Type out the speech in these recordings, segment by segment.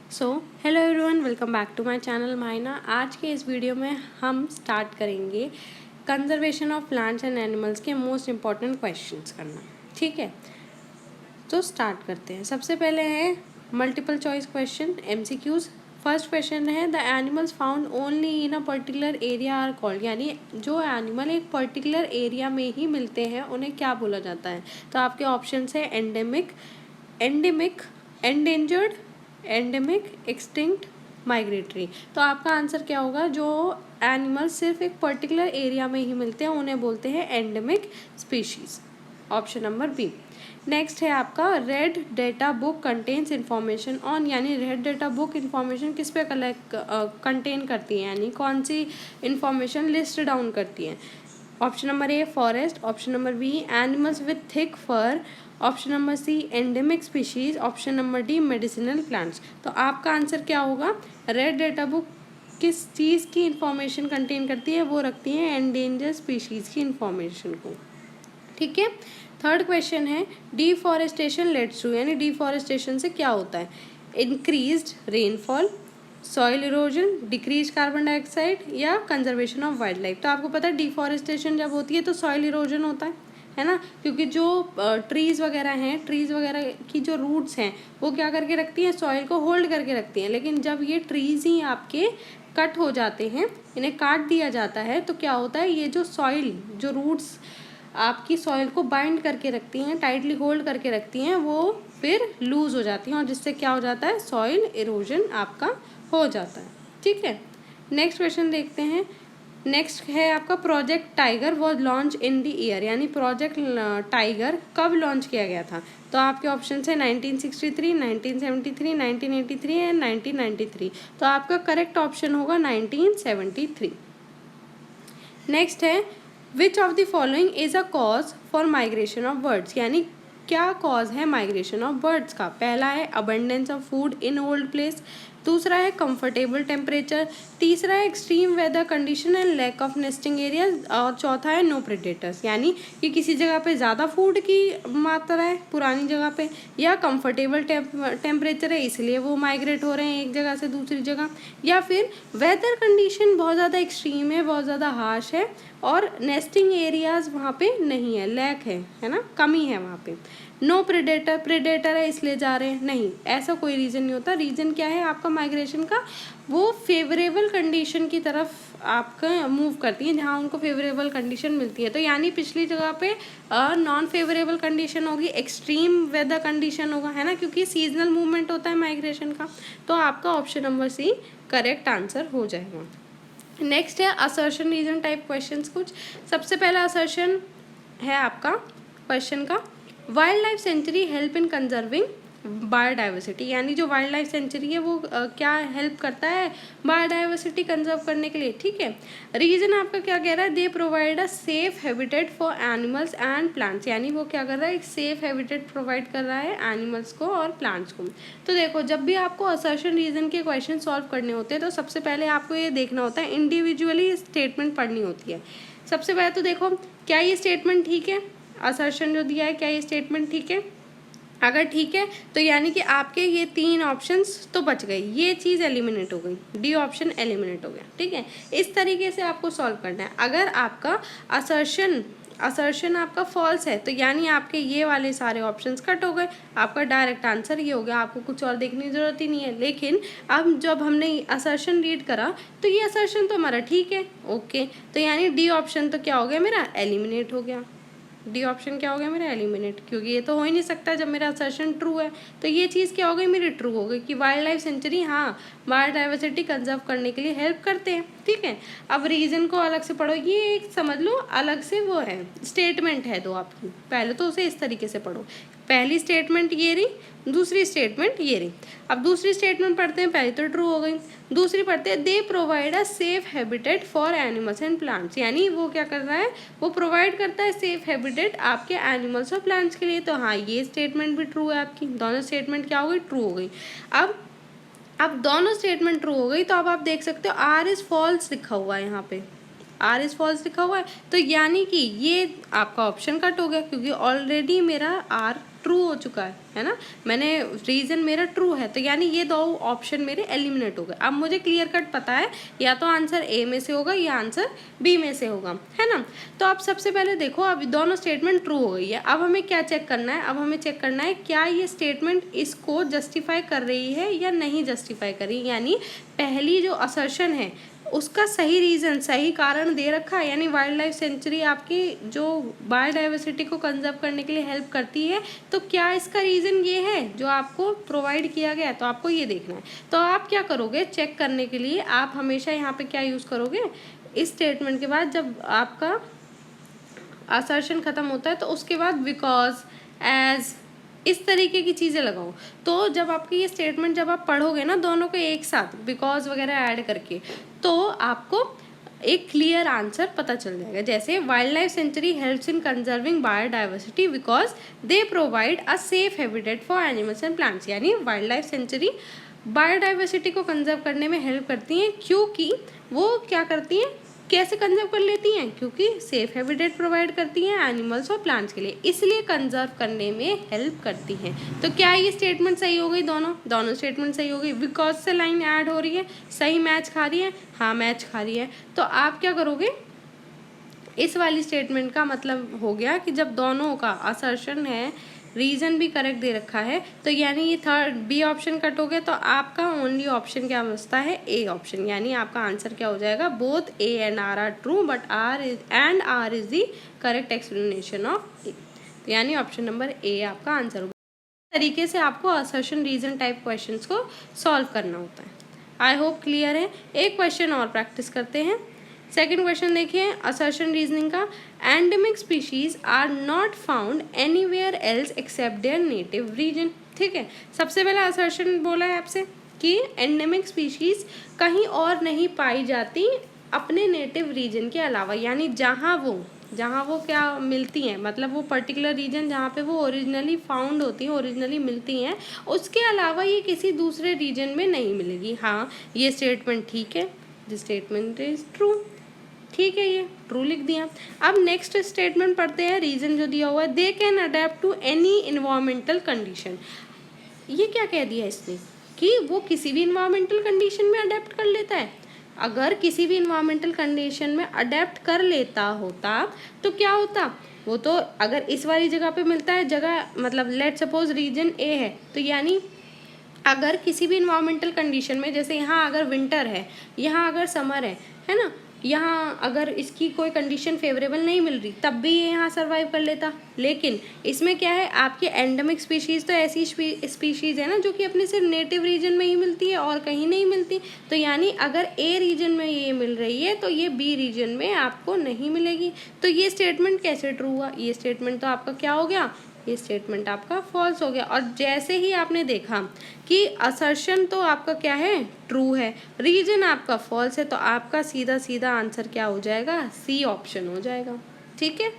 Hello everyone, welcome back to my channel Maina. आज के इस वीडियो में हम स्टार्ट करेंगे conservation of plants and animals के मोस्ट इम्पॉर्टेंट क्वेश्चंस करना। ठीक है, तो स्टार्ट करते हैं। सबसे पहले है multiple choice question, MCQs। First question है the animals found only in a particular area are called, यानी जो एनिमल एक पर्टिकुलर एरिया में ही मिलते हैं उन्हें क्या बोला जाता है। तो आपके ऑप्शन है endemic, endangered, endemic, extinct, migratory. तो आपका आंसर क्या होगा? जो एनिमल सिर्फ एक पर्टिकुलर एरिया में ही मिलते हैं उन्हें बोलते हैं endemic species. Option number B. Next है आपका red data book contains information on, यानी रेड डेटा बुक इन्फॉर्मेशन किस पे कंटेन करती है, यानी कौन सी इन्फॉर्मेशन लिस्ट डाउन करती है। Option number A forest, option number B animals with thick fur, option number C endemic species, option number D medicinal plants. तो आपका आंसर क्या होगा? रेड डेटा बुक किस चीज़ की इंफॉर्मेशन कंटेन करती है? वो रखती है एंडेंजर स्पीशीज़ की इंफॉर्मेशन को। ठीक है। थर्ड क्वेश्चन है डिफॉरेस्टेशन लेड्स टू, यानी डिफॉरेस्टेशन से क्या होता है? Increased rainfall, soil erosion, decrease carbon dioxide या कंजर्वेशन ऑफ वाइल्ड लाइफ। तो आपको पता है डिफॉरेस्टेशन जब होती है तो सॉइल इरोजन होता है ना, क्योंकि जो ट्रीज़ वगैरह हैं, ट्रीज़ वगैरह की जो रूट्स हैं वो क्या करके रखती हैं? सॉइल को होल्ड करके रखती हैं। लेकिन जब ये ट्रीज़ ही आपके कट हो जाते हैं, इन्हें काट दिया जाता है, तो क्या होता है? ये जो सॉइल, जो रूट्स आपकी सॉइल को बाइंड करके रखती हैं, टाइटली होल्ड करके रखती हैं, वो फिर लूज़ हो जाती हैं और जिससे क्या हो जाता है? सॉइल इरोजन आपका हो जाता है। ठीक है। नेक्स्ट क्वेश्चन देखते हैं। नेक्स्ट है आपका project tiger was launch in the year, यानी प्रोजेक्ट टाइगर कब लॉन्च किया गया था? तो आपके ऑप्शन है 1963, 1973, 1983 एंड 1993। तो आपका करेक्ट ऑप्शन होगा 1973। नेक्स्ट है which of the following is a cause for migration of birds, यानी क्या कॉज है माइग्रेशन ऑफ बर्ड्स का? पहला है abundance of food in old place, दूसरा है कंफर्टेबल टेम्परेचर, तीसरा है extreme weather condition and lack of nesting area, और चौथा है नो प्रेडेटर्स, यानी कि किसी जगह पे ज़्यादा फूड की मात्रा है पुरानी जगह पे, या कंफर्टेबल टेम्परेचर है इसलिए वो माइग्रेट हो रहे हैं एक जगह से दूसरी जगह, या फिर वेदर कंडीशन बहुत ज़्यादा एक्सट्रीम है, बहुत ज़्यादा हार्श है और नेस्टिंग एरियाज वहाँ पे नहीं है, लैक है ना, कमी है वहाँ पे। नो प्रेडेटर है इसलिए जा रहे हैं, नहीं, ऐसा कोई रीज़न नहीं होता। रीज़न क्या है आपका माइग्रेशन का? वो फेवरेबल कंडीशन की तरफ आपका मूव करती हैं जहाँ उनको फेवरेबल कंडीशन मिलती है। तो यानी पिछली जगह पे नॉन फेवरेबल कंडीशन होगी, एक्सट्रीम वेदर कंडीशन होगा, है ना, क्योंकि सीजनल मूवमेंट होता है माइग्रेशन का। तो आपका option number C correct answer हो जाएगा। नेक्स्ट है असर्शन रीजन टाइप क्वेश्चंस कुछ। सबसे पहला असर्शन है आपका क्वेश्चन का, wild life sanctuary help in conserving biodiversity, यानी जो वाइल्ड लाइफ सेंचुरी है वो क्या हेल्प करता है? बायोडाइवर्सिटी कंजर्व करने के लिए। ठीक है। रीजन आपका क्या कह रहा है? They provide a safe habitat for animals and plants, यानी वो क्या कर रहा है? एक सेफ हैबिटेट प्रोवाइड कर रहा है एनिमल्स को और प्लांट्स को। तो देखो, जब भी आपको असर्शन रीजन के क्वेश्चन सॉल्व करने होते हैं तो सबसे पहले आपको ये देखना होता है, इंडिविजुअली स्टेटमेंट पढ़नी होती है। सबसे पहले तो देखो क्या ये स्टेटमेंट ठीक है, असर्शन जो दिया है क्या ये स्टेटमेंट ठीक है? अगर ठीक है तो यानी कि आपके ये तीन ऑप्शंस तो बच गए, ये चीज़ एलिमिनेट हो गई, डी ऑप्शन एलिमिनेट हो गया। ठीक है। इस तरीके से आपको सॉल्व करना है। अगर आपका असर्शन आपका फॉल्स है तो यानी आपके ये वाले सारे ऑप्शंस कट हो गए, आपका डायरेक्ट आंसर ये हो गया, आपको कुछ और देखने की ज़रूरत ही नहीं है। लेकिन अब जब हमने असर्शन रीड करा तो ये असर्शन तो हमारा ठीक है, ओके, तो यानी डी ऑप्शन तो क्या हो गया मेरा? एलिमिनेट हो गया। डी ऑप्शन क्या हो गया मेरा? एलिमिनेट, क्योंकि ये तो हो ही नहीं सकता जब मेरा असर्शन ट्रू है। तो ये चीज़ क्या हो गई मेरी? ट्रू हो गई कि वाइल्ड लाइफ सेंचुरी हाँ बायोडाइवर्सिटी कंजर्व करने के लिए हेल्प करते हैं। ठीक है। अब रीजन को अलग से पढ़ो, ये एक समझ लो अलग से वो है, स्टेटमेंट है दो आपकी, पहले तो उसे इस तरीके से पढ़ो। पहली स्टेटमेंट ये रही, दूसरी स्टेटमेंट ये रही। अब दूसरी स्टेटमेंट पढ़ते हैं, पहले तो ट्रू हो गई, दूसरी पढ़ते हैं they provide a safe habitat for animals and plants, यानी वो क्या कर रहा है? वो प्रोवाइड करता है सेफ हैबिटेट आपके एनिमल्स और प्लांट्स के लिए। तो हाँ, ये स्टेटमेंट भी ट्रू है आपकी, दोनों स्टेटमेंट क्या हो गई? ट्रू हो गई। अब दोनों स्टेटमेंट ट्रू हो गई तो अब आप देख सकते हो आर इज फॉल्स लिखा हुआ है, यहाँ पे आर इज फॉल्स लिखा हुआ है, तो यानी कि ये आपका ऑप्शन कट हो गया क्योंकि ऑलरेडी मेरा आर ट्रू हो चुका है ना, मैंने रीजन मेरा ट्रू है, तो यानी ये 2 ऑप्शन मेरे एलिमिनेट हो गए। अब मुझे क्लियर कट पता है या तो आंसर ए में से होगा या आंसर बी में से होगा, है ना। तो अब सबसे पहले देखो, अब दोनों स्टेटमेंट ट्रू हो गई है। अब हमें क्या चेक करना है, अब हमें चेक करना है क्या ये स्टेटमेंट इसको जस्टिफाई कर रही है या नहीं जस्टिफाई कर रही है, यानी पहली जो असर्शन है उसका सही रीज़न, सही कारण दे रखा है, यानी वाइल्ड लाइफ सेंचुरी आपकी जो बायोडाइवर्सिटी को कंजर्व करने के लिए हेल्प करती है, तो क्या इसका रीज़न ये है जो आपको प्रोवाइड किया गया है, तो आपको ये देखना है। तो आप क्या करोगे चेक करने के लिए, आप हमेशा यहाँ पे क्या यूज़ करोगे, इस स्टेटमेंट के बाद जब आपका असर्शन ख़त्म होता है तो उसके बाद बिकॉज, एज, इस तरीके की चीज़ें लगाओ। तो जब आपकी ये स्टेटमेंट जब आप पढ़ोगे ना दोनों को एक साथ बिकॉज वगैरह ऐड करके, तो आपको एक क्लियर आंसर पता चल जाएगा। जैसे wild life sanctuary helps in conserving biodiversity because they provide a safe habitat for animals and plants, यानी वाइल्ड लाइफ सेंचुरी बायोडाइवर्सिटी को कंजर्व करने में हेल्प करती हैं, क्योंकि वो क्या करती हैं, कैसे कंजर्व कर लेती हैं, क्योंकि सेफ हैबिटेट प्रोवाइड करती हैं एनिमल्स और प्लांट्स के लिए, इसलिए कंजर्व करने में हेल्प करती हैं। तो क्या ये स्टेटमेंट सही हो गई, दोनों स्टेटमेंट सही हो गई। बिकॉज से लाइन ऐड हो रही है, सही मैच खा रही है, हाँ मैच खा रही है। तो आप क्या करोगे, इस वाली स्टेटमेंट का मतलब हो गया कि जब दोनों का असर्शन है, रीजन भी करेक्ट दे रखा है, तो यानी ये थर्ड बी ऑप्शन कट हो गया, तो आपका ओनली ऑप्शन क्या बचता है, ए ऑप्शन, यानी आपका आंसर क्या हो जाएगा, both A and R are true but R is the correct explanation of A, यानी ऑप्शन नंबर ए आपका आंसर होगा। इस तरीके से आपको असर्शन रीजन टाइप क्वेश्चंस को सॉल्व करना होता है। आई होप क्लियर है। एक क्वेश्चन और प्रैक्टिस करते हैं। सेकेंड क्वेश्चन देखिए असर्शन रीजनिंग का, endemic species are not found anywhere else except their native region. ठीक है, सबसे पहला असर्शन बोला है आपसे कि एंडेमिक स्पीशीज कहीं और नहीं पाई जाती अपने नेटिव रीजन के अलावा, यानी जहाँ वो क्या मिलती हैं, मतलब वो पर्टिकुलर रीजन जहाँ पे वो ओरिजिनली फाउंड होती हैं, ओरिजिनली मिलती हैं, उसके अलावा ये किसी दूसरे रीजन में नहीं मिलेगी। हाँ, ये स्टेटमेंट ठीक है, दिस स्टेटमेंट इज ट्रू, ठीक है, ये ट्रू लिख दिया। अब नेक्स्ट स्टेटमेंट पढ़ते हैं, रीजन जो दिया हुआ है, they can adapt to any environmental condition. ये क्या कह दिया इसने कि वो किसी भी इन्वायरमेंटल कंडीशन में अडेप्ट कर लेता है। अगर किसी भी इन्वायरमेंटल कंडीशन में अडेप्ट कर लेता होता तो क्या होता, वो तो अगर इस वाली जगह पे मिलता है, जगह मतलब लेट सपोज रीजन ए है, तो यानी अगर किसी भी इन्वायरमेंटल कंडीशन में, जैसे यहाँ अगर विंटर है, यहाँ अगर समर है ना, यहाँ अगर इसकी कोई कंडीशन फेवरेबल नहीं मिल रही तब भी ये यहाँ सर्वाइव कर लेता। लेकिन इसमें क्या है, आपके एंडेमिक स्पीशीज़ तो ऐसी स्पीशीज़ है ना जो कि अपने सिर्फ नेटिव रीजन में ही मिलती है और कहीं नहीं मिलती। तो यानी अगर ए रीजन में ये मिल रही है तो ये बी रीजन में आपको नहीं मिलेगी। तो ये स्टेटमेंट कैसे ट्रू हुआ, ये स्टेटमेंट तो आपका क्या हो गया, ये स्टेटमेंट आपका फॉल्स हो गया। और जैसे ही आपने देखा कि असर्शन तो आपका क्या है, ट्रू है, रीजन आपका फॉल्स है, तो आपका सीधा सीधा आंसर क्या हो जाएगा, सी ऑप्शन हो जाएगा। ठीक है,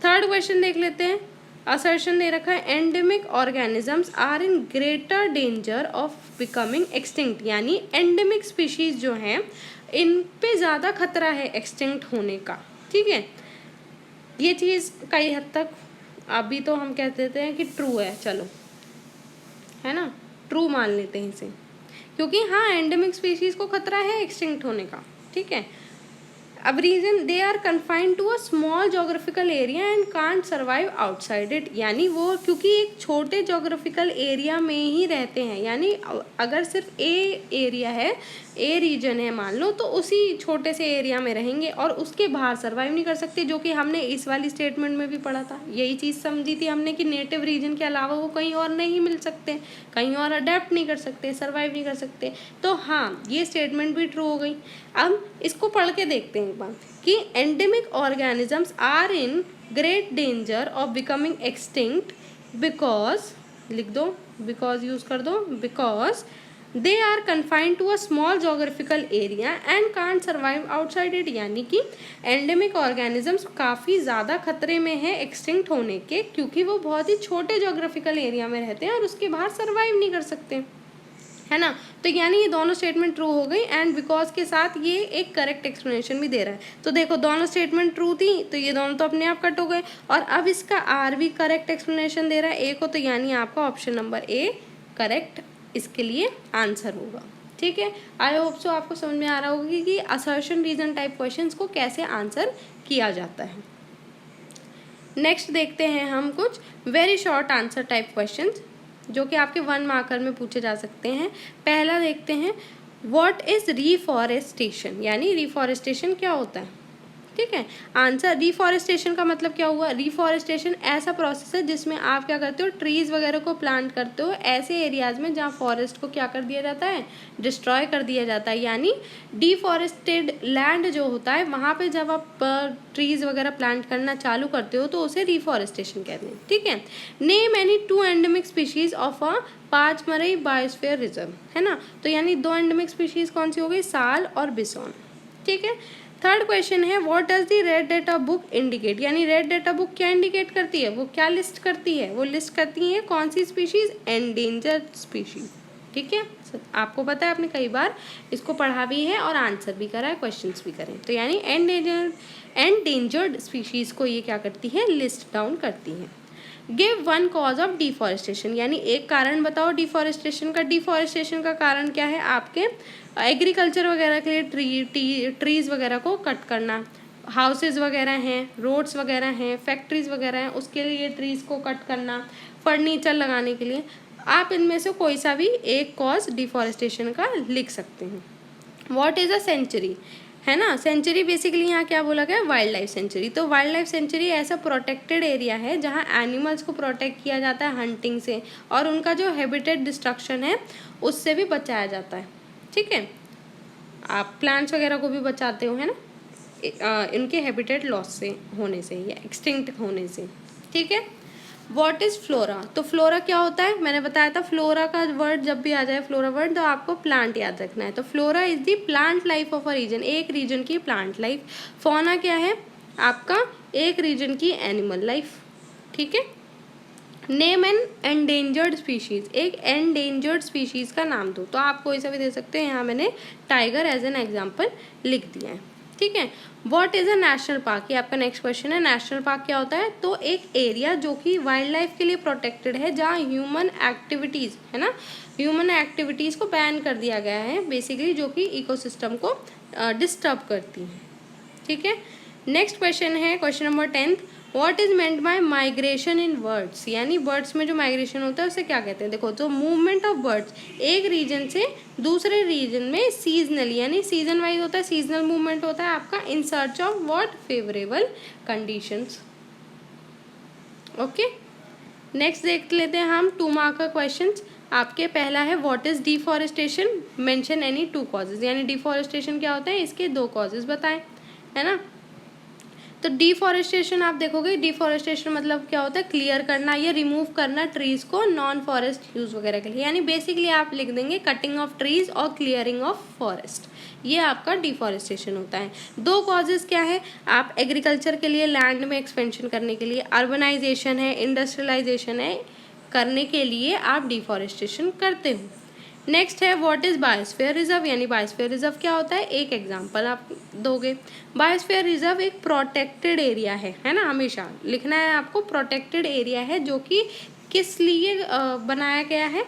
थर्ड क्वेश्चन देख लेते हैं। असर्शन दे रखा है endemic organisms are in greater danger of becoming extinct, यानी एंडेमिक स्पीशीज जो हैं इन पे ज़्यादा खतरा है एक्सटिंक्ट होने का। ठीक है, ये चीज़ कई हद तक अभी तो हम कह देते हैं कि ट्रू है, चलो है ना, ट्रू मान लेते हैं इसे, क्योंकि हाँ एंडेमिक स्पीशीज़ को खतरा है एक्सटिंक्ट होने का। ठीक है, अब reason they are confined to a small geographical area and can't survive outside it, यानी वो क्योंकि एक छोटे जोग्राफिकल एरिया में ही रहते हैं, यानी अगर सिर्फ ए एरिया है, ए रीजन है मान लो, तो उसी छोटे से एरिया में रहेंगे और उसके बाहर सर्वाइव नहीं कर सकते, जो कि हमने इस वाली स्टेटमेंट में भी पढ़ा था। यही चीज़ समझी थी हमने कि नेटिव रीजन के अलावा वो कहीं और नहीं मिल सकते, कहीं और अडेप्ट नहीं कर सकते, सर्वाइव नहीं कर सकते। तो हाँ, ये स्टेटमेंट भी ट्रू हो गई। अब इसको पढ़ के देखते हैं एक बार कि endemic organisms are in great danger of becoming extinct because, लिख दो बिकॉज यूज कर दो, because they are confined to a small geographical area and can't survive outside it, यानी कि एंडेमिक ऑर्गेनिजम्स काफ़ी ज़्यादा खतरे में है एक्सटिंक्ट होने के, क्योंकि वो बहुत ही छोटे जोग्राफिकल एरिया में रहते हैं और उसके बाहर सर्वाइव नहीं कर सकते। है ना। तो यानी ये दोनों स्टेटमेंट ट्रू हो गई एंड बिकॉज के साथ ये एक करेक्ट एक्सप्लेनेशन भी दे रहा है। तो देखो दोनों स्टेटमेंट ट्रू थी तो ये दोनों तो अपने आप कट हो गए, और अब इसका आर भी करेक्ट एक्सप्लेनेशन दे रहा है ए को, तो यानी आपका ऑप्शन नंबर ए करेक्ट इसके लिए आंसर होगा। ठीक है, आई होप सो आपको समझ में आ रहा होगा कि असर्शन रीजन टाइप क्वेश्चंस को कैसे आंसर किया जाता है। नेक्स्ट देखते हैं हम कुछ very short answer type questions जो कि आपके 1 मार्कर में पूछे जा सकते हैं। पहला देखते हैं, व्हाट इज रिफॉरेस्टेशन, यानी रिफॉरेस्टेशन क्या होता है। ठीक है, आंसर रिफॉरेस्टेशन का मतलब क्या हुआ, रिफॉरेस्टेशन ऐसा प्रोसेस है जिसमें आप क्या करते हो, ट्रीज वगैरह को प्लांट करते हो ऐसे एरियाज में जहाँ फॉरेस्ट को क्या कर दिया जाता है, डिस्ट्रॉय कर दिया जाता है। यानी डिफॉरेस्टेड लैंड जो होता है वहाँ पे जब आप ट्रीज वगैरह प्लांट करना चालू करते हो तो उसे रिफॉरेस्टेशन कहते हैं। ठीक है, name any 2 endemic species of a Pachmarhi biosphere reserve, है ना। तो यानी 2 एंडेमिक स्पीशीज कौन सी हो गई, साल और बिसॉन। ठीक है, थर्ड क्वेश्चन है, what does the red data book indicate, यानी रेड डाटा बुक क्या इंडिकेट करती है, वो क्या लिस्ट करती है, वो लिस्ट करती है कौन सी स्पीशीज, एंडेंजर्ड स्पीशीज। ठीक है, आपको पता है आपने कई बार इसको पढ़ा भी है और आंसर भी करा है, क्वेश्चंस भी करे। तो यानी एंडेंजर्ड स्पीशीज को ये क्या करती है, लिस्ट डाउन करती है। गिव 1 कॉज ऑफ डिफॉरेस्टेशन, यानी एक कारण बताओ डिफॉरेस्टेशन का। डिफॉरेस्टेशन का कारण क्या है, आपके एग्रीकल्चर वगैरह के लिए ट्रीज वगैरह को कट करना, हाउसेज वगैरह हैं, रोड्स वगैरह हैं, फैक्ट्रीज वगैरह हैं, उसके लिए ट्रीज को कट करना, फर्नीचर लगाने के लिए। आप इनमें से कोई सा भी एक कॉज डिफॉरेस्टेशन का लिख सकते हैं। व्हाट इज अ सेंचुरी, है ना, सेंचुरी बेसिकली यहाँ क्या बोला गया, वाइल्ड लाइफ सेंचुरी। तो वाइल्ड लाइफ सेंचुरी ऐसा प्रोटेक्टेड एरिया है जहाँ एनिमल्स को प्रोटेक्ट किया जाता है हंटिंग से, और उनका जो हैबिटेट डिस्ट्रक्शन है उससे भी बचाया जाता है। ठीक है, आप प्लांट्स वगैरह को भी बचाते हो, है ना, इनके हैबिटेट लॉस से होने से या एक्सटिंक्ट होने से। ठीक है, व्हाट इज फ्लोरा, तो फ्लोरा क्या होता है, मैंने बताया था फ्लोरा का वर्ड जब भी आ जाए फ्लोरा वर्ड तो आपको प्लांट याद रखना है। तो flora is the plant life of a region, एक रीजन की प्लांट लाइफ। फौना क्या है, आपका एक रीजन की एनिमल लाइफ। ठीक है, नेम एन एंडेंजर्ड स्पीशीज, एक एंडेंजर्ड स्पीशीज का नाम दो। तो आप कोई सा भी दे सकते हैं, यहाँ मैंने टाइगर एज एन एग्जाम्पल लिख दिया है। ठीक है, what is a national park, ये आपका नेक्स्ट क्वेश्चन है। नेशनल पार्क क्या होता है, तो एक एरिया जो कि वाइल्ड लाइफ के लिए प्रोटेक्टेड है, जहाँ ह्यूमन एक्टिविटीज़, है ना, ह्यूमन एक्टिविटीज़ को बैन कर दिया गया है बेसिकली, जो कि इकोसिस्टम को डिस्टर्ब करती है। ठीक है, नेक्स्ट क्वेश्चन है question number 10, what is meant by migration in birds, यानी बर्ड्स में जो माइग्रेशन होता है उसे क्या कहते हैं। देखो, तो मूवमेंट ऑफ बर्ड्स एक रीजन से दूसरे रीजन में सीजनली, यानी सीजन वाइज होता है, सीजनल मूवमेंट होता है आपका, in search of what, favourable conditions. Okay, next देख लेते हैं हम 2 मार्क का क्वेश्चन। आपके पहला है, what is deforestation, mention any 2 causes, यानी डिफॉरेस्टेशन क्या होता है, इसके 2 कॉजेज बताएं, है ना। तो डिफॉरेस्टेशन आप देखोगे, डिफॉरेस्टेशन मतलब क्या होता है, क्लियर करना या रिमूव करना ट्रीज को नॉन फॉरेस्ट यूज वगैरह के लिए, यानी बेसिकली आप लिख देंगे कटिंग ऑफ ट्रीज और क्लियरिंग ऑफ फॉरेस्ट, ये आपका डिफॉरेस्टेशन होता है। 2 कॉजेज क्या है, आप एग्रीकल्चर के लिए लैंड में एक्सपेंशन करने के लिए, अर्बनाइजेशन है, इंडस्ट्रियलाइजेशन है, करने के लिए आप डिफॉरेस्टेशन करते हो। नेक्स्ट है, व्हाट इज बायोस्फीयर रिजर्व, यानी बायोस्फीयर रिजर्व क्या होता है, एक एग्जांपल आप दोगे। बायोस्फीयर रिजर्व एक प्रोटेक्टेड एरिया है ना, हमेशा लिखना है आपको, प्रोटेक्टेड एरिया है जो कि किस लिए बनाया गया है,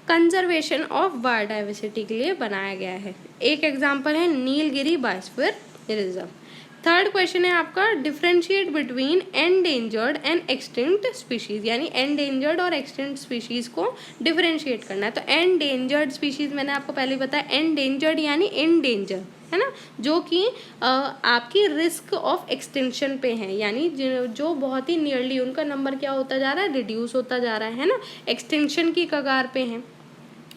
कंजर्वेशन ऑफ बायोडाइवर्सिटी के लिए बनाया गया है। एक एग्जांपल है Nilgiri biosphere reserve. Third question है आपका, differentiate between endangered and extinct species, यानी एंडेंजर्ड और एक्सटिंक्ट स्पीशीज को डिफरेंशिएट करना है। तो एंडेंजर्ड स्पीशीज मैंने आपको पहले बताया, एंडेंजर्ड यानी इन डेंजर, है ना, जो कि आपकी रिस्क ऑफ एक्सटिंक्शन पे है, यानी जो बहुत ही नियरली उनका नंबर क्या होता जा रहा है, रिड्यूस होता जा रहा है ना, एक्सटिंक्शन की कगार पे हैं,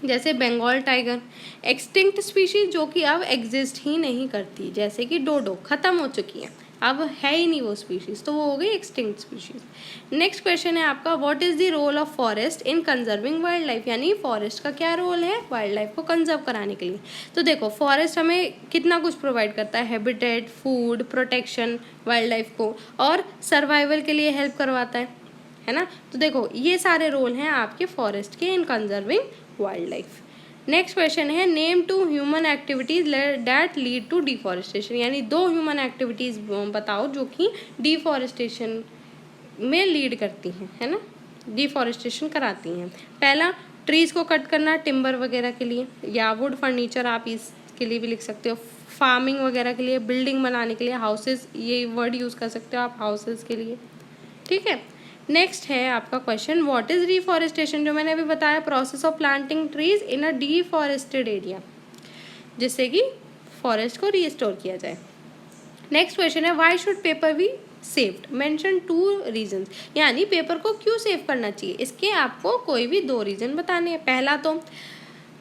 जैसे बंगाल टाइगर। एक्सटिंक्ट स्पीशीज जो कि अब एग्जिस्ट ही नहीं करती, जैसे कि डोडो खत्म हो चुकी है, अब है ही नहीं वो स्पीशीज, तो वो हो गई एक्सटिंक्ट स्पीशीज। नेक्स्ट क्वेश्चन है आपका, what is the role of forest in conserving wildlife, यानी फॉरेस्ट का क्या रोल है वाइल्ड लाइफ को कंजर्व कराने के लिए। तो देखो, फॉरेस्ट हमें कितना कुछ प्रोवाइड करता है, habitat, food, protection wild life को, और सर्वाइवल के लिए हेल्प करवाता है ना। तो देखो, ये सारे रोल हैं आपके फॉरेस्ट के in conserving wildlife. Next question है name 2 human activities that lead to deforestation, यानी 2 ह्यूमन एक्टिविटीज बताओ जो कि डिफॉरेस्टेशन में लीड करती हैं, है ना, डिफॉरेस्टेशन कराती हैं। पहला, ट्रीज को कट करना टिम्बर वगैरह के लिए, या वुड फर्नीचर आप इसके लिए भी लिख सकते हो, फार्मिंग वगैरह के लिए, बिल्डिंग बनाने के लिए, हाउसेस, ये वर्ड यूज़ कर सकते हो आप हाउसेस के लिए, ठीक है। नेक्स्ट है आपका क्वेश्चन व्हाट इज डिफॉरेस्टेशन, जो मैंने अभी बताया process of planting trees in a deforested area, जिससे कि फॉरेस्ट को रीस्टोर किया जाए। नेक्स्ट क्वेश्चन है why should paper be saved, mention 2 reasons, यानी पेपर को क्यों सेव करना चाहिए, इसके आपको कोई भी 2 रीजन बताने हैं। पहला तो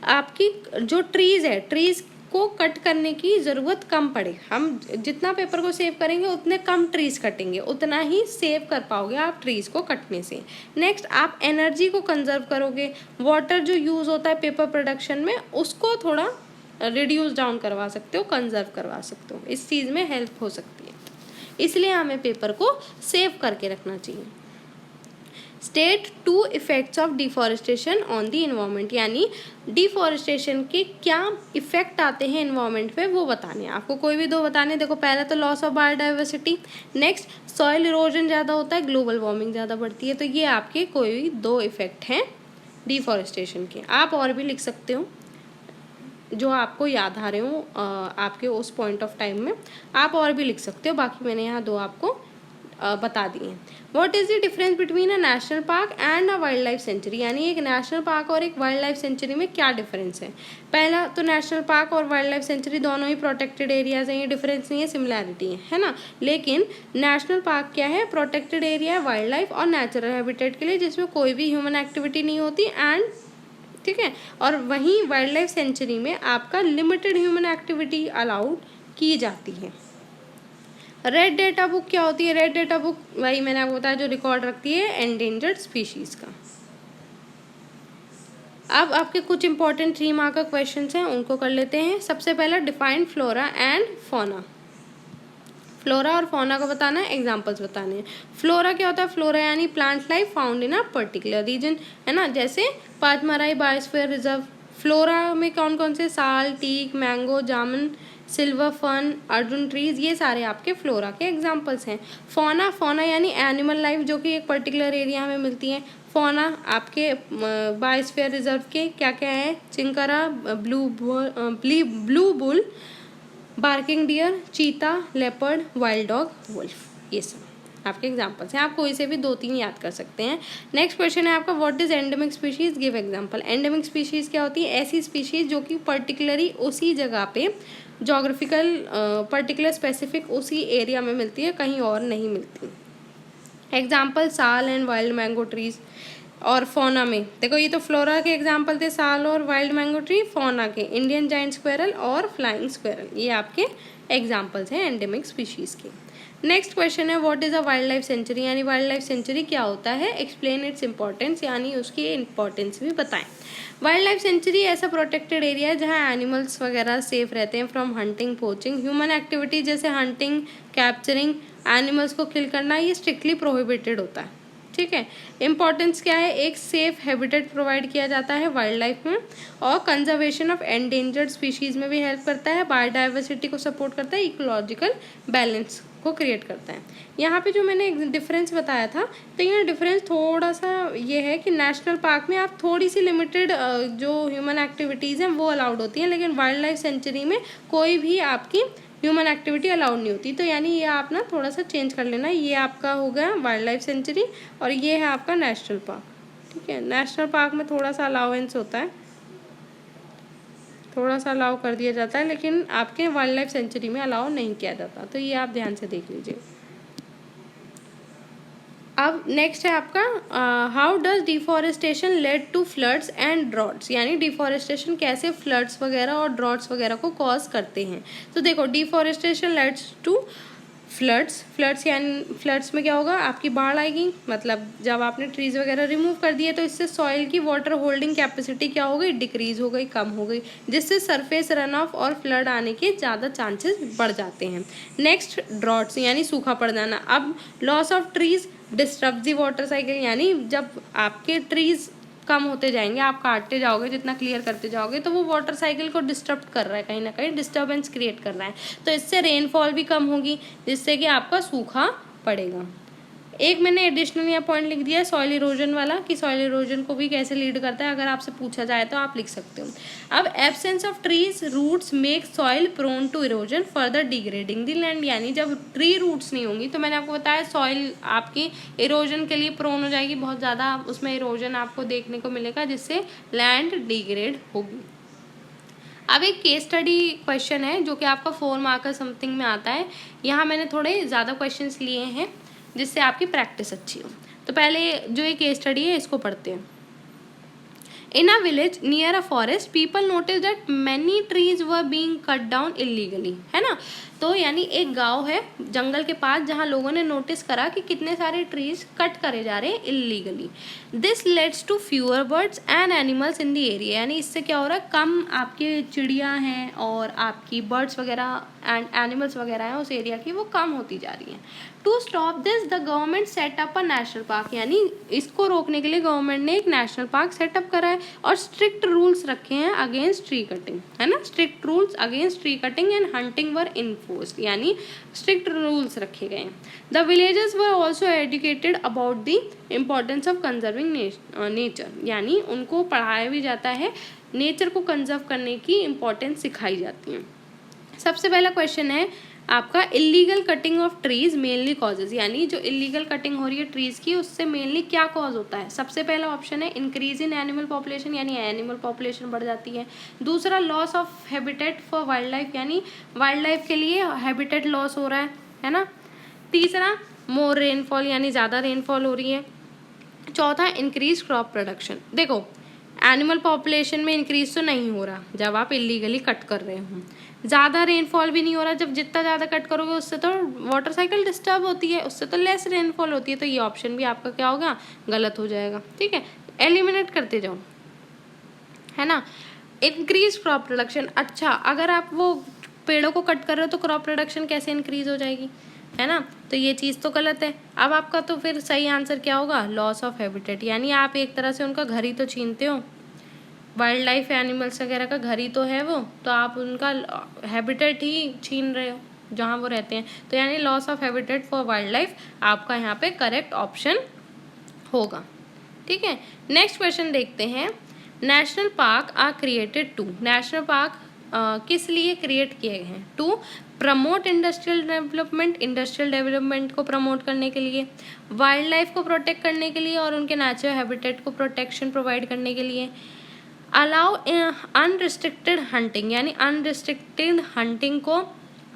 आपकी जो ट्रीज है, ट्रीज को कट करने की ज़रूरत कम पड़े, हम जितना पेपर को सेव करेंगे उतने कम ट्रीज कटेंगे, उतना ही सेव कर पाओगे आप ट्रीज को कटने से। नेक्स्ट, आप एनर्जी को कंजर्व करोगे, वाटर जो यूज़ होता है पेपर प्रोडक्शन में उसको थोड़ा रिड्यूस डाउन करवा सकते हो, कंजर्व करवा सकते हो, इस चीज़ में हेल्प हो सकती है, इसलिए हमें पेपर को सेव करके रखना चाहिए। State 2 effects of deforestation on the environment, यानी डिफॉरेस्टेशन के क्या इफेक्ट आते हैं इन्वायरमेंट पे वो बताने हैं आपको, कोई भी 2 बताने। देखो पहला तो loss of biodiversity, next soil erosion ज़्यादा होता है, ग्लोबल वार्मिंग ज़्यादा बढ़ती है, तो ये आपके कोई भी 2 इफेक्ट हैं डिफॉरेस्टेशन के। आप और भी लिख सकते हो जो आपको याद आ रहे हो आपके उस पॉइंट ऑफ टाइम में, आप और भी लिख सकते हो, बाकी मैंने यहाँ 2 आपको बता दिए हैं। What is the difference between a national park and a wild life sanctuary, यानी एक नेशनल पार्क और एक वाइल्ड लाइफ सेंचुरी में क्या डिफरेंस है। पहला तो नेशनल पार्क और वाइल्ड लाइफ सेंचुरी दोनों ही प्रोटेक्टेड एरियाज हैं, ये डिफरेंस नहीं है, सिमिलैरिटी है ना। लेकिन नेशनल पार्क क्या है, प्रोटेक्टेड एरिया है वाइल्ड लाइफ और नेचुरल हैबिटेट के लिए, जिसमें कोई भी ह्यूमन एक्टिविटी नहीं होती एंड ठीक है, और वहीं वाइल्ड लाइफ सेंचुरी में आपका लिमिटेड ह्यूमन एक्टिविटी अलाउड की जाती है। रेड डेटा बुक क्या होती है, रेड डेटा बुक वही मैंने आपको बताया जो रिकॉर्ड रखती है एंडेंजर्ड स्पीशीज का। अब आपके कुछ इंपॉर्टेंट 3 मार्क का क्वेश्चन हैं उनको कर लेते हैं। सबसे पहला define flora and fauna, flora और फौना को बताना है, एग्जाम्पल्स बताने हैं। फ्लोरा क्या होता है, फ्लोरा यानी plant life found in a particular region, है ना, जैसे पाचमराई बायोस्फीयर रिजर्व। फ्लोरा में कौन कौन से, साल, टीक, मैंगो, जामुन, सिल्वर फर्न, अर्जुन ट्रीज, ये सारे आपके फ्लोरा के एग्जाम्पल्स हैं। फौना, फौना यानी एनिमल लाइफ जो कि एक पर्टिकुलर एरिया में मिलती है। फौना आपके बायोस्फीयर रिजर्व के क्या क्या है, chinkara, blue bull, barking deer, चीता, लेपर्ड, वाइल्ड डॉग, वुल्फ, ये सब आपके एग्जाम्पल्स हैं। आप कोई से भी 2-3 याद कर सकते हैं। नेक्स्ट क्वेश्चन है आपका what is endemic species, give example. Endemic species क्या होती है, ऐसी स्पीशीज जो कि पर्टिकुलरली उसी जगह पे जोग्राफिकल पर्टिकुलर स्पेसिफिक उसी एरिया में मिलती है, कहीं और नहीं मिलती। एग्जाम्पल साल एंड वाइल्ड मैंगो ट्रीज। और फौना में देखो ये तो फ्लोरा के एग्जाम्पल थे, साल और वाइल्ड मैंगो ट्री। फौना के इंडियन जाइंट स्क्वेरल और फ्लाइंग स्क्वेरल, ये आपके एग्जाम्पल्स हैं एंडेमिक स्पीशीज के। नेक्स्ट क्वेश्चन है what is a wild life sanctuary, यानी वाइल्ड लाइफ सेंचुरी क्या होता है, एक्सप्लेन इट्स इंपॉर्टेंस, यानी उसकी इंपॉर्टेंस भी बताएं। वाइल्ड लाइफ सेंचुरी ऐसा प्रोटेक्टेड एरिया है जहाँ एनिमल्स वगैरह सेफ रहते हैं from hunting, poaching, human activity जैसे हंटिंग, कैप्चरिंग, एनिमल्स को किल करना, ये स्ट्रिक्टली प्रोहिबिटेड होता है, ठीक है। इंपॉर्टेंस क्या है, एक सेफ हैबिटेट प्रोवाइड किया जाता है वाइल्ड लाइफ में, और कंजर्वेशन ऑफ एंडेंजर्ड स्पीशीज़ में भी हेल्प करता है, बायोडाइवर्सिटी को सपोर्ट करता है, इकोलॉजिकल बैलेंस को क्रिएट करता है। यहाँ पे जो मैंने एक डिफरेंस बताया था, तो ये डिफरेंस थोड़ा सा ये है कि नेशनल पार्क में आप थोड़ी सी लिमिटेड जो ह्यूमन एक्टिविटीज़ हैं वो अलाउड होती हैं, लेकिन वाइल्ड लाइफ सेंचुरी में कोई भी आपकी ह्यूमन एक्टिविटी अलाउड नहीं होती। तो यानी ये आप ना थोड़ा सा चेंज कर लेना, ये आपका हो गया वाइल्ड लाइफ सेंचुरी और ये है आपका नेशनल पार्क, ठीक है। नेशनल पार्क में थोड़ा सा अलाउंस होता है, थोड़ा सा अलाउ कर दिया जाता है, लेकिन आपके वाइल्ड लाइफ सेंचुरी में अलाउ नहीं किया जाता, तो ये आप ध्यान से देख लीजिए। अब नेक्स्ट है आपका how does deforestation lead to floods and droughts, यानी डिफॉरेस्टेशन कैसे फ्लड्स वगैरह और ड्रॉट्स वगैरह को कॉज करते हैं। तो देखो डिफॉरेस्टेशन लेड्स टू फ्लड्स यानी फ्लड्स में क्या होगा, आपकी बाढ़ आएगी, मतलब जब आपने ट्रीज वगैरह रिमूव कर दिए तो इससे सॉइल की वाटर होल्डिंग कैपेसिटी क्या हो गई, डिक्रीज हो गई, कम हो गई, जिससे सरफेस रन ऑफ और फ्लड आने के ज़्यादा चांसेस बढ़ जाते हैं। नेक्स्ट ड्रॉट्स यानी सूखा पड़ जाना। अब loss of trees disturb the water cycle, यानी जब आपके ट्रीज कम होते जाएंगे, आप काटते जाओगे, जितना क्लियर करते जाओगे, तो वो वाटर साइकिल को डिस्टर्ब कर रहा है, कहीं ना कहीं डिस्टर्बेंस क्रिएट कर रहा है। तो इससे रेनफॉल भी कम होगी, जिससे कि आपका सूखा पड़ेगा। एक मैंने एडिशनल यहाँ पॉइंट लिख दिया सॉइल इरोजन वाला, कि सॉइल इरोजन को भी कैसे लीड करता है, अगर आपसे पूछा जाए तो आप लिख सकते हो। अब absence of trees roots make soil prone to erosion further degrading the land, यानी जब ट्री रूट्स नहीं होंगी तो मैंने आपको बताया सॉइल आपकी इरोजन के लिए प्रोन हो जाएगी, बहुत ज़्यादा उसमें इरोजन आपको देखने को मिलेगा, जिससे लैंड डिग्रेड होगी। अब एक केस स्टडी क्वेश्चन है जो कि आपका 4 मार्क समथिंग में आता है। यहाँ मैंने थोड़े ज़्यादा क्वेश्चंस लिए हैं जिससे आपकी प्रैक्टिस अच्छी हो। तो पहले जो ये केस स्टडी है इसको पढ़ते हैं। In a village near a forest, people noticed that many trees were being cut down illegally, है ना। तो यानी एक गांव है जंगल के पास जहां लोगों ने नोटिस करा कि कितने सारे ट्रीज कट करे जा रहे हैं illegally. This leads to fewer birds and animals in the area, यानी इससे क्या हो रहा है, कम आपके चिड़िया हैं और आपकी बर्ड्स वगैरह एंड एनिमल्स वगैरह हैं उस एरिया की, वो कम होती जा रही हैं। To stop this the government set up a national park, यानी इसको रोकने के लिए गवर्नमेंट ने एक नेशनल पार्क सेटअप करा है और स्ट्रिक्ट रूल्स रखे हैं अगेंस्ट ट्री कटिंग, है ना। Strict rules against tree cutting and hunting were enforced, यानी स्ट्रिक्ट रूल्स रखे गए हैं। The villagers were also educated about the importance of conserving nature, यानी उनको पढ़ाया भी जाता है, नेचर को कंजर्व करने की इम्पोर्टेंस सिखाई जाती है। सबसे पहला क्वेश्चन है आपका, illegal cutting of trees mainly causes, यानी जो इलीगल कटिंग हो रही है ट्रीज की उससे मेनली क्या कॉज होता है। सबसे पहला ऑप्शन है इंक्रीज इन एनिमल पॉपुलेशन, यानी एनिमल पॉपुलेशन बढ़ जाती है। दूसरा loss of habitat for wild life, यानी वाइल्ड लाइफ के लिए हैबिटेट लॉस हो रहा है ना। तीसरा मोर रेनफॉल, यानी ज़्यादा रेनफॉल हो रही है। चौथा इंक्रीज क्रॉप प्रोडक्शन। देखो एनिमल पॉपुलेशन में इंक्रीज तो नहीं हो रहा जब आप इलीगली कट कर रहे हो, ज़्यादा रेनफॉल भी नहीं हो रहा, जब जितना ज़्यादा कट करोगे उससे तो वाटर साइकिल डिस्टर्ब होती है, उससे तो लेस रेनफॉल होती है, तो ये ऑप्शन भी आपका क्या होगा, गलत हो जाएगा। ठीक है, एलिमिनेट करते जाओ, है ना। इंक्रीज क्रॉप प्रोडक्शन, अच्छा अगर आप वो पेड़ों को कट कर रहे हो तो क्रॉप प्रोडक्शन कैसे इंक्रीज हो जाएगी, है ना, तो ये चीज़ तो गलत है। अब आपका तो फिर सही आंसर क्या होगा, लॉस ऑफ हैबिटेट, यानी आप एक तरह से उनका घर ही तो छीनते हो, वाइल्ड लाइफ एनिमल्स वगैरह का घर ही तो है वो, तो आप उनका हैबिटेट ही छीन रहे हो जहाँ वो रहते हैं, तो यानी loss of habitat for wild life आपका यहाँ पे करेक्ट ऑप्शन होगा। ठीक है, नेक्स्ट क्वेश्चन देखते हैं। National park are created to, national park किस लिए क्रिएट किए गए हैं, to promote industrial development, industrial development को प्रमोट करने के लिए, वाइल्ड लाइफ को प्रोटेक्ट करने के लिए और उनके नेचुरल हैबिटेट को प्रोटेक्शन प्रोवाइड करने के लिए, अलाउ अनरिस्ट्रिक्टेड हंटिंग, यानी अनरिस्ट्रिक्टेड हंटिंग को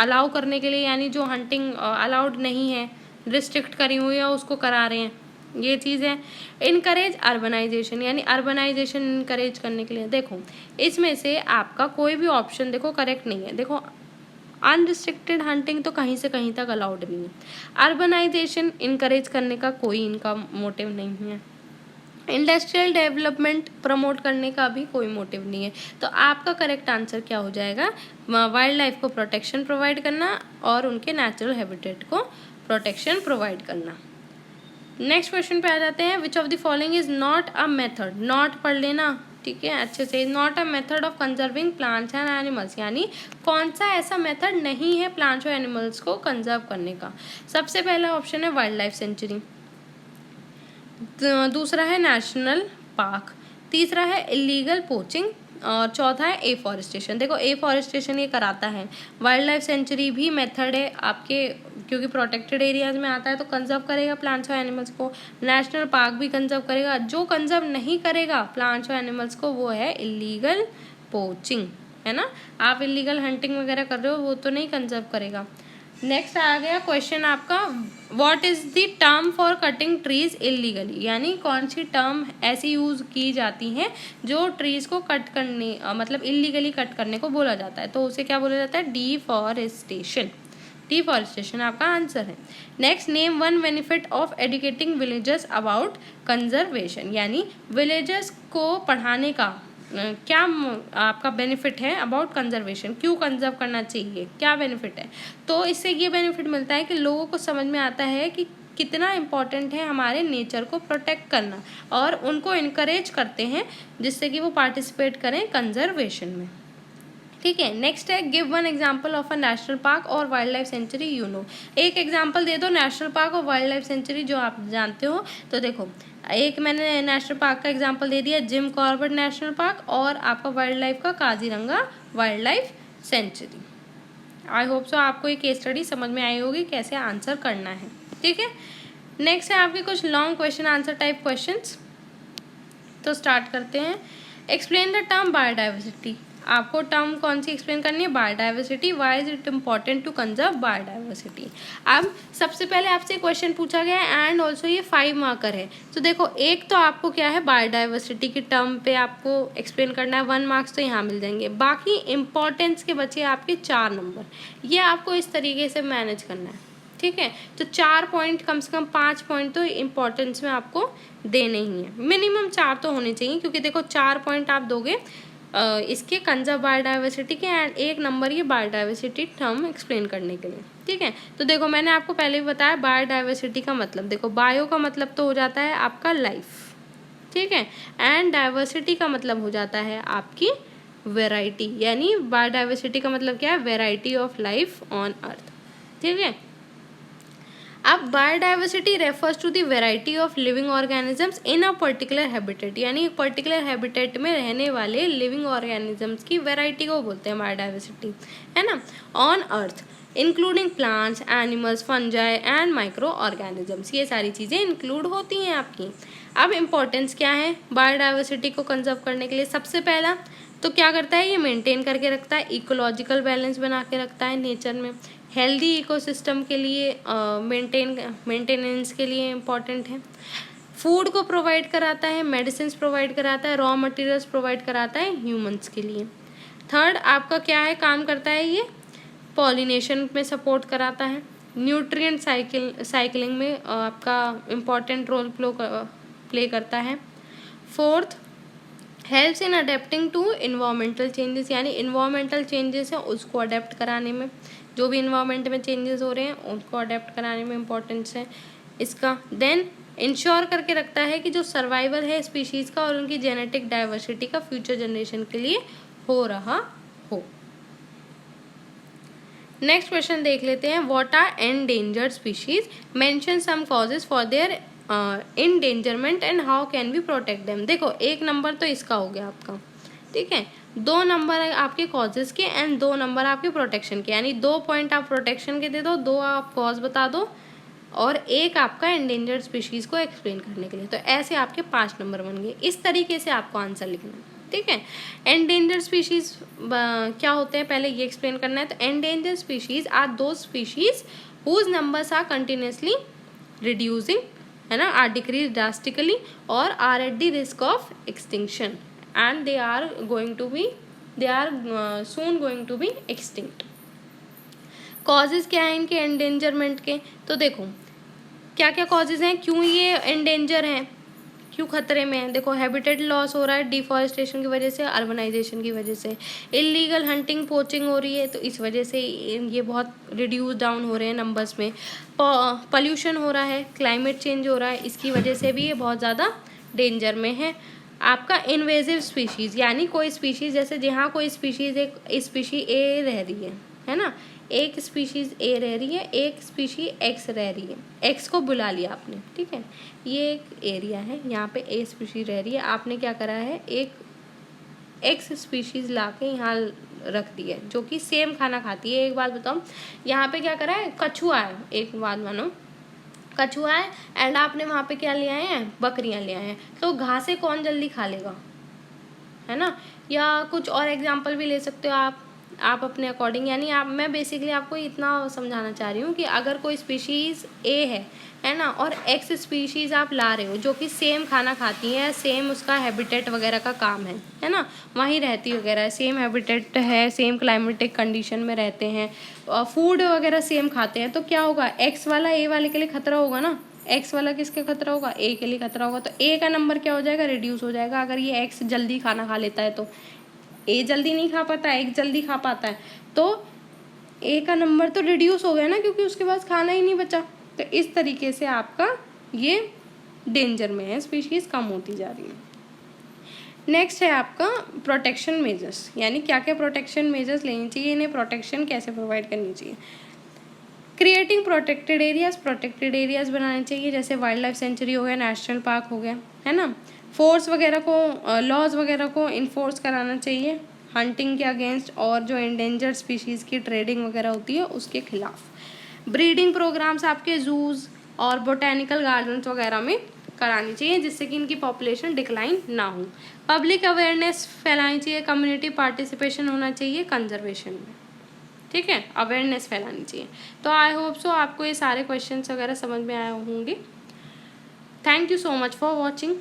अलाउ करने के लिए, यानी जो हंटिंग अलाउड नहीं है, रिस्ट्रिक्ट करी हुई है उसको करा रहे हैं, ये चीज़ है। इनकरेज अर्बनाइजेशन, यानी अर्बनाइजेशन इनकरेज करने के लिए। देखो इसमें से आपका कोई भी ऑप्शन देखो करेक्ट नहीं है। देखो अनरिस्ट्रिक्टेड हंटिंग तो कहीं से कहीं तक अलाउड नहीं है, अर्बनाइजेशन इनकरेज करने का कोई इनका मोटिव नहीं है, इंडस्ट्रियल डेवलपमेंट प्रमोट करने का भी कोई मोटिव नहीं है, तो आपका करेक्ट आंसर क्या हो जाएगा, वाइल्ड लाइफ को प्रोटेक्शन प्रोवाइड करना और उनके नेचुरल हैबिटेट को प्रोटेक्शन प्रोवाइड करना। नेक्स्ट क्वेश्चन पे आ जाते हैं, which of the following is not a method, not पढ़ लेना ठीक है अच्छे से, not a method of conserving plants and animals, यानी कौन सा ऐसा मेथड नहीं है प्लांट्स और एनिमल्स को कंजर्व करने का। सबसे पहला ऑप्शन है वाइल्ड लाइफ सेंचुरी, दूसरा है नेशनल पार्क, तीसरा है इलीगल पोचिंग और चौथा है एफॉरेस्टेशन। देखो एफॉरेस्टेशन ये कराता है, वाइल्ड लाइफ सेंचुरी भी मेथड है आपके, क्योंकि प्रोटेक्टेड एरियाज में आता है तो कंजर्व करेगा प्लांट्स और एनिमल्स को, नेशनल पार्क भी कंजर्व करेगा, जो कंजर्व नहीं करेगा प्लांट्स और एनिमल्स को वो है इलीगल पोचिंग, है ना। आप इलीगल हंटिंग वगैरह कर रहे हो वो तो नहीं कंजर्व करेगा। नेक्स्ट आ गया क्वेश्चन आपका, what is the term for cutting trees illegally, यानी कौन सी टर्म ऐसी यूज की जाती है जो ट्रीज को कट करने मतलब इलीगली कट करने को बोला जाता है, तो उसे क्या बोला जाता है, डिफॉरेस्टेशन, डिफॉरेस्टेशन आपका आंसर है। Next, name one benefit of educating villagers about conservation, यानी विलेजर्स को पढ़ाने का क्या आपका बेनिफिट है अबाउट कंजर्वेशन, क्यों कंजर्व करना चाहिए, क्या बेनिफिट है। तो इससे ये बेनिफिट मिलता है कि लोगों को समझ में आता है कि कितना इम्पॉर्टेंट है हमारे नेचर को प्रोटेक्ट करना, और उनको इनकरेज करते हैं जिससे कि वो पार्टिसिपेट करें कंजर्वेशन में। ठीक है, नेक्स्ट है give one example of a national park और wildlife sanctuary you know. एक एग्जाम्पल दे दो नेशनल पार्क और वाइल्ड लाइफ सेंचुरी जो आप जानते हो। तो देखो, एक मैंने नेशनल पार्क का एग्जाम्पल दे दिया जिम कॉर्बेट नेशनल पार्क, और आपका वाइल्ड लाइफ का Kaziranga wild life sanctuary. I hope so आपको ये केस स्टडी समझ में आई होगी कैसे आंसर करना है। ठीक है, नेक्स्ट है आपके कुछ long question answer type questions. तो स्टार्ट करते हैं। Explain the term biodiversity. आपको टर्म कौन सी एक्सप्लेन करनी है? Biodiversity. Why is it important to conserve biodiversity. अब सबसे पहले आपसे क्वेश्चन पूछा गया है एंड ऑल्सो ये 5 मार्कर है। तो देखो, एक तो आपको क्या है, बायोडाइवर्सिटी की टर्म पे आपको एक्सप्लेन करना है, 1 मार्क्स तो यहाँ मिल जाएंगे। बाकी इंपॉर्टेंस के बचे आपके 4 नंबर, ये आपको इस तरीके से मैनेज करना है। ठीक है, तो 4 पॉइंट, कम से कम 5 पॉइंट तो इम्पॉर्टेंस में आपको देने ही है, मिनिमम 4 तो होने चाहिए, क्योंकि देखो 4 पॉइंट आप दोगे इसके कंजर्व बायोडाइवर्सिटी के एंड 1 नंबर ये बायोडाइवर्सिटी टर्म एक्सप्लेन करने के लिए। ठीक है, तो देखो मैंने आपको पहले भी बताया बायोडाइवर्सिटी का मतलब, देखो बायो का मतलब तो हो जाता है आपका लाइफ, ठीक है, एंड डाइवर्सिटी का मतलब हो जाता है आपकी वेराइटी, यानी बायोडाइवर्सिटी का मतलब क्या है? Variety of life on earth. ठीक है, अब biodiversity refers to the variety of living organisms in a particular habitat, यानी एक पर्टिकुलर हैबिटेट में रहने वाले लिविंग ऑर्गेनिजम्स की वेराइटी को बोलते हैं बायोडाइवर्सिटी, है ना, on earth, including plants, animals, fungi and micro organisms. ये सारी चीज़ें इंक्लूड होती हैं आपकी। अब इम्पोर्टेंस क्या है बायोडाइवर्सिटी को कंजर्व करने के लिए? सबसे पहला तो क्या करता है, ये मेंटेन करके रखता है, इकोलॉजिकल बैलेंस बना के रखता है नेचर में, हेल्दी इकोसिस्टम के लिए मेंटेनेंस के लिए इम्पॉर्टेंट है, फूड को प्रोवाइड कराता है, मेडिसिन प्रोवाइड कराता है, रॉ मटेरियल्स प्रोवाइड कराता है ह्यूमंस के लिए। थर्ड आपका क्या है, काम करता है ये पॉलिनेशन में सपोर्ट कराता है, न्यूट्रिएंट साइकिलिंग में आपका इम्पॉर्टेंट रोल प्ले करता है। Fourth, helps in adapting to environmental changes, यानी इन्वायरमेंटल चेंजेस हैं उसको अडेप्ट कराने में, जो भी इन्वायरमेंट में चेंजेस हो रहे हैं उनको अडेप्ट कराने में इम्पोर्टेंस है इसका। देन इंश्योर करके रखता है कि जो सर्वाइवल है स्पीशीज़ का और उनकी जेनेटिक डाइवर्सिटी का फ्यूचर जनरेशन के लिए हो रहा हो। नेक्स्ट क्वेश्चन देख लेते हैं। What are endangered species, mention some causes for their endangerment and how can we protect them. देखो 1 नंबर तो इसका हो गया आपका, ठीक है, 2 नंबर आपके कॉजेज के एंड 2 नंबर आपके प्रोटेक्शन के, यानी 2 पॉइंट आप प्रोटेक्शन के दे दो, 2 आप कॉज बता दो और 1 आपका एंडेंजर्ड स्पीशीज को एक्सप्लेन करने के लिए। तो ऐसे आपके 5 नंबर बन गए। इस तरीके से आपको आंसर लिखना है, ठीक है। एंडेंजर्ड स्पीशीज क्या होते हैं पहले ये एक्सप्लेन करना है। तो endangered species are those species whose numbers are continuously reducing, है ना, आर डिक्रीज ड्रास्टिकली और are at the risk of extinction and they are soon going to be extinct. Causes क्या है इनके एंडेंजरमेंट के? तो देखो क्या क्या कॉजेज हैं, क्यों ये एंडेंजर हैं, क्यों खतरे में है। देखो हैबिटेट लॉस हो रहा है डिफॉरेस्टेशन की वजह से, अर्बनाइजेशन की वजह से, इलीगल हंटिंग पोचिंग हो रही है तो इस वजह से ये बहुत रिड्यूस डाउन हो रहे हैं नंबर्स में। पॉल्यूशन हो रहा है, क्लाइमेट चेंज हो रहा है, इसकी वजह से भी ये बहुत ज़्यादा डेंजर में है। आपका इन्वेजिव स्पीशीज़, यानी कोई स्पीशीज़ जैसे जहाँ कोई स्पीशीज़ एक स्पीशी ए रह रही है ना, एक स्पीशीज़ ए रह रही है, एक स्पीशी एक्स रह रही है, एक्स को बुला लिया आपने, ठीक है, ये एक एरिया है, यहाँ पे ए स्पीशीज़ रह रही है, आपने क्या करा है एक एक्स स्पीशीज़ ला के यहाँ रख दी है जो कि सेम खाना खाती है। एक बात बताओ, यहाँ पे क्या करा है, कछुआ है, एक बात मानो कछुआ है एंड आपने वहाँ पे क्या ले आए हैं, बकरियाँ ले आए हैं, तो घासें कौन जल्दी खा लेगा, है ना। या कुछ और एग्जांपल भी ले सकते हो आप अपने अकॉर्डिंग, यानी मैं बेसिकली आपको इतना समझाना चाह रही हूँ कि अगर कोई स्पीशीज़ ए है ना, और एक्स स्पीशीज़ आप ला रहे हो जो कि सेम खाना खाती है, सेम उसका हैबिटेट वगैरह का काम है ना, वहीं रहती वगैरह है, सेम हैबिटेट है, सेम क्लाइमेटिक कंडीशन में रहते हैं, फूड वगैरह सेम खाते हैं, तो क्या होगा, एक्स वाला ए वाले के लिए खतरा होगा ना, एक्स वाला किसके खतरा होगा, ए के लिए खतरा होगा, तो ए का नंबर क्या हो जाएगा, रिड्यूस हो जाएगा। अगर ये एक्स जल्दी खाना खा लेता है तो ए जल्दी नहीं खा पाता, एक जल्दी खा पाता है, तो ए का नंबर तो रिड्यूस हो गया ना, क्योंकि उसके पास खाना ही नहीं बचा, तो इस तरीके से आपका ये डेंजर में है, स्पीशीज़ कम होती जा रही है। नेक्स्ट है आपका प्रोटेक्शन मेजर्स, यानी क्या क्या प्रोटेक्शन मेजर्स लेनी चाहिए, इन्हें प्रोटेक्शन कैसे प्रोवाइड करनी चाहिए। क्रिएटिंग प्रोटेक्टेड एरियाज़ बनाने चाहिए, जैसे वाइल्ड लाइफ सेंचुरी हो गया, नेशनल पार्क हो गया, है ना। फोर्स वगैरह को, लॉज वगैरह को इन्फोर्स कराना चाहिए हंटिंग के अगेंस्ट, और जो एंडेंजर्ड स्पीशीज़ की ट्रेडिंग वगैरह होती है उसके खिलाफ। ब्रीडिंग प्रोग्राम्स आपके जूज और बोटेनिकल गार्डन्स वगैरह में करानी चाहिए, जिससे कि इनकी पॉपुलेशन डिक्लाइन ना हो। पब्लिक अवेयरनेस फैलानी चाहिए, कम्युनिटी पार्टिसिपेशन होना चाहिए कंजर्वेशन में, ठीक है, अवेयरनेस फैलानी चाहिए। तो आई होप सो आपको ये सारे क्वेश्चंस वगैरह समझ में आए होंगे। Thank you so much for watching.